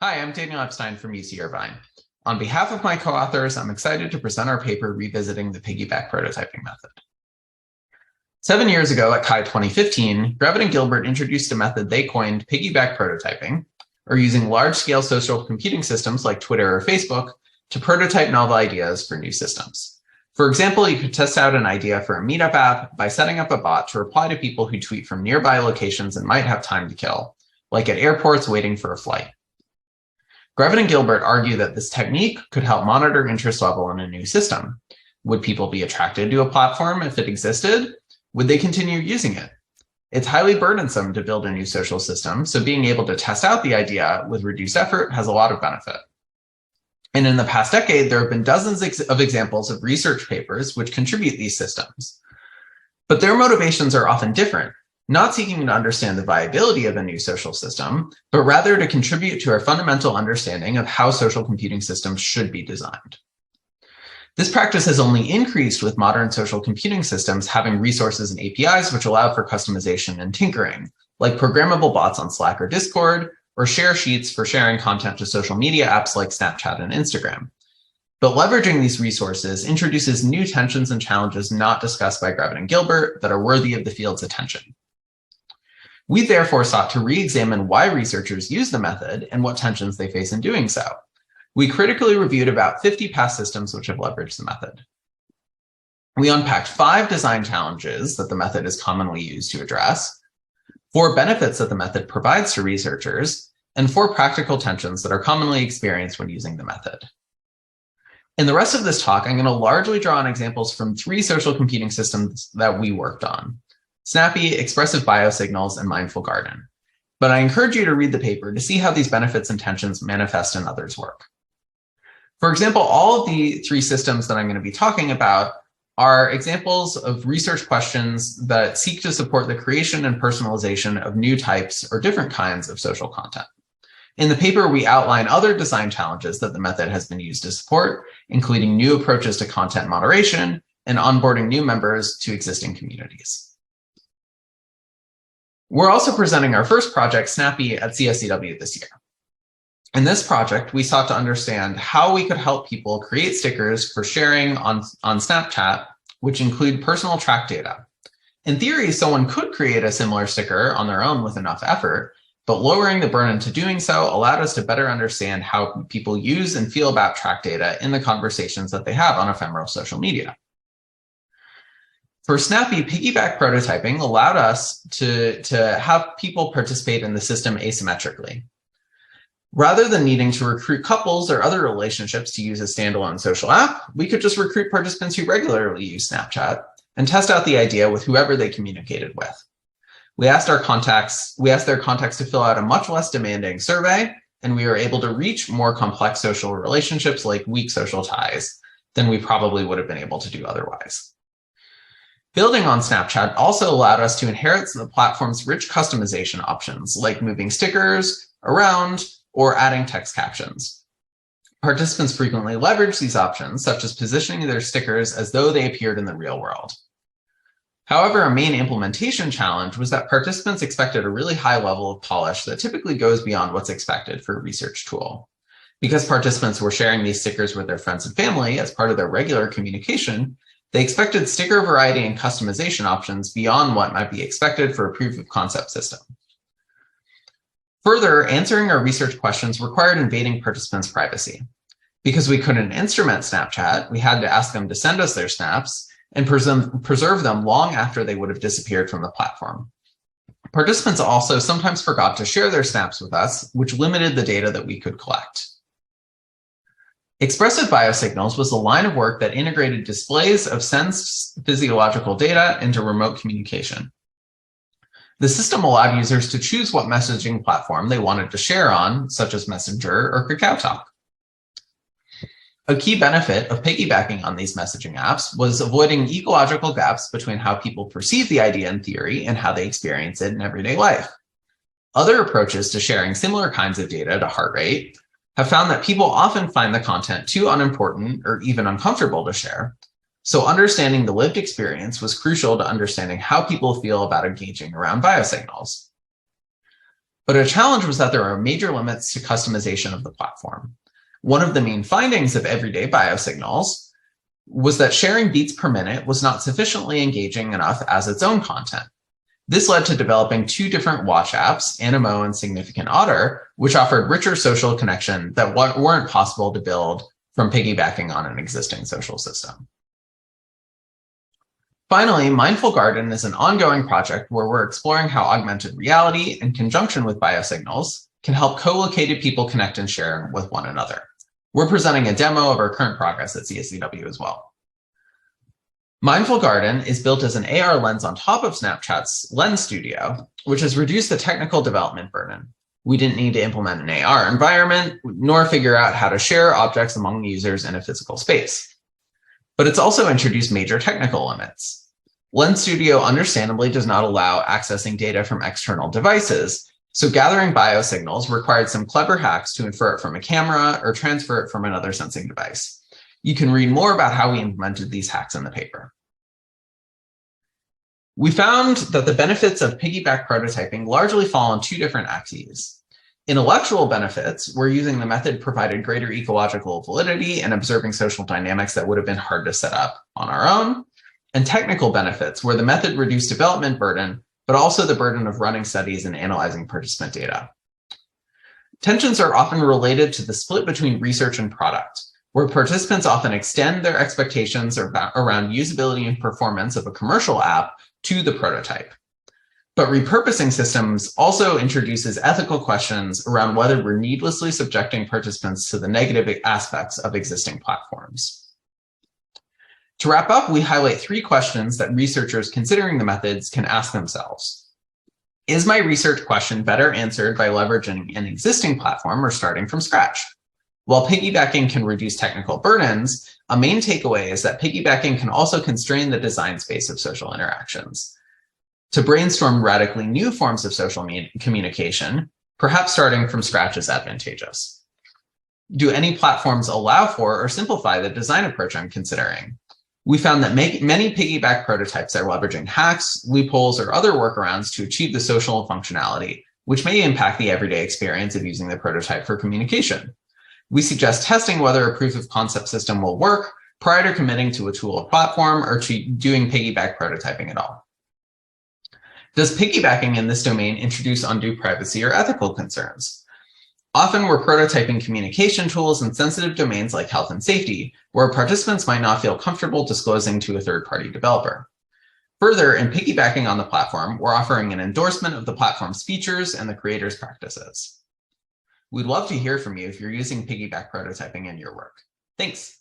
Hi, I'm Daniel Epstein from UC Irvine. On behalf of my co-authors, I'm excited to present our paper revisiting the piggyback prototyping method. 7 years ago at CHI 2015, Grevin and Gilbert introduced a method they coined piggyback prototyping, or using large-scale social computing systems like Twitter or Facebook to prototype novel ideas for new systems. For example, you could test out an idea for a meetup app by setting up a bot to reply to people who tweet from nearby locations and might have time to kill, like at airports waiting for a flight. Grevin and Gilbert argue that this technique could help monitor interest level in a new system. Would people be attracted to a platform if it existed? Would they continue using it? It's highly burdensome to build a new social system, so being able to test out the idea with reduced effort has a lot of benefit. And in the past decade, there have been dozens of examples of research papers which contribute these systems. But their motivations are often different, not seeking to understand the viability of a new social system, but rather to contribute to our fundamental understanding of how social computing systems should be designed. This practice has only increased with modern social computing systems having resources and APIs which allow for customization and tinkering, like programmable bots on Slack or Discord, or share sheets for sharing content to social media apps like Snapchat and Instagram. But leveraging these resources introduces new tensions and challenges not discussed by Grevin and Gilbert that are worthy of the field's attention. We therefore sought to re-examine why researchers use the method and what tensions they face in doing so. We critically reviewed about 50 past systems which have leveraged the method. We unpacked 5 design challenges that the method is commonly used to address, 4 benefits that the method provides to researchers, and 4 practical tensions that are commonly experienced when using the method. In the rest of this talk, I'm going to largely draw on examples from 3 social computing systems that we worked on: Snappy, Expressive Biosignals, and Mindful Garden. But I encourage you to read the paper to see how these benefits and tensions manifest in others' work. For example, all of the 3 systems that I'm going to be talking about are examples of research questions that seek to support the creation and personalization of new types or different kinds of social content. In the paper, we outline other design challenges that the method has been used to support, including new approaches to content moderation and onboarding new members to existing communities. We're also presenting our first project, Snappy, at CSCW this year. In this project, we sought to understand how we could help people create stickers for sharing on Snapchat, which include personal track data. In theory, someone could create a similar sticker on their own with enough effort, but lowering the burden to doing so allowed us to better understand how people use and feel about track data in the conversations that they have on ephemeral social media. For Snappy, piggyback prototyping allowed us to have people participate in the system asymmetrically. Rather than needing to recruit couples or other relationships to use a standalone social app, we could just recruit participants who regularly use Snapchat and test out the idea with whoever they communicated with. We asked their contacts to fill out a much less demanding survey, and we were able to reach more complex social relationships like weak social ties than we probably would have been able to do otherwise. Building on Snapchat also allowed us to inherit the platform's rich customization options, like moving stickers around or adding text captions. Participants frequently leverage these options, such as positioning their stickers as though they appeared in the real world. However, a main implementation challenge was that participants expected a really high level of polish that typically goes beyond what's expected for a research tool. Because participants were sharing these stickers with their friends and family as part of their regular communication, they expected sticker variety and customization options beyond what might be expected for a proof of concept system. Further, answering our research questions required invading participants' privacy. Because we couldn't instrument Snapchat, we had to ask them to send us their snaps and preserve them long after they would have disappeared from the platform. Participants also sometimes forgot to share their snaps with us, which limited the data that we could collect. Expressive Biosignals was a line of work that integrated displays of sensed physiological data into remote communication. The system allowed users to choose what messaging platform they wanted to share on, such as Messenger or KakaoTalk. A key benefit of piggybacking on these messaging apps was avoiding ecological gaps between how people perceive the idea in theory and how they experience it in everyday life. Other approaches to sharing similar kinds of data to heart rate have found that people often find the content too unimportant or even uncomfortable to share. So understanding the lived experience was crucial to understanding how people feel about engaging around biosignals. But a challenge was that there are major limits to customization of the platform. One of the main findings of everyday biosignals was that sharing beats per minute was not sufficiently engaging enough as its own content. This led to developing two different watch apps, Animo and Significant Otter, which offered richer social connection that weren't possible to build from piggybacking on an existing social system. Finally, Mindful Garden is an ongoing project where we're exploring how augmented reality, in conjunction with biosignals, can help co-located people connect and share with one another. We're presenting a demo of our current progress at CSCW as well. Mindful Garden is built as an AR lens on top of Snapchat's Lens Studio, which has reduced the technical development burden. We didn't need to implement an AR environment, nor figure out how to share objects among users in a physical space. But it's also introduced major technical limits. Lens Studio understandably does not allow accessing data from external devices, so gathering biosignals required some clever hacks to infer it from a camera or transfer it from another sensing device. You can read more about how we implemented these hacks in the paper. We found that the benefits of piggyback prototyping largely fall on two different axes. Intellectual benefits, where using the method provided greater ecological validity and observing social dynamics that would have been hard to set up on our own, and technical benefits, where the method reduced development burden, but also the burden of running studies and analyzing participant data. Tensions are often related to the split between research and product, where participants often extend their expectations around usability and performance of a commercial app to the prototype. But repurposing systems also introduces ethical questions around whether we're needlessly subjecting participants to the negative aspects of existing platforms. To wrap up, we highlight three questions that researchers considering the methods can ask themselves. Is my research question better answered by leveraging an existing platform or starting from scratch? While piggybacking can reduce technical burdens, a main takeaway is that piggybacking can also constrain the design space of social interactions. To brainstorm radically new forms of social communication, perhaps starting from scratch is advantageous. Do any platforms allow for or simplify the design approach I'm considering? We found that many piggyback prototypes are leveraging hacks, loopholes, or other workarounds to achieve the social functionality, which may impact the everyday experience of using the prototype for communication. We suggest testing whether a proof of concept system will work prior to committing to a tool or platform or to doing piggyback prototyping at all. Does piggybacking in this domain introduce undue privacy or ethical concerns? Often we're prototyping communication tools in sensitive domains like health and safety, where participants might not feel comfortable disclosing to a third-party developer. Further, in piggybacking on the platform, we're offering an endorsement of the platform's features and the creator's practices. We'd love to hear from you if you're using piggyback prototyping in your work. Thanks.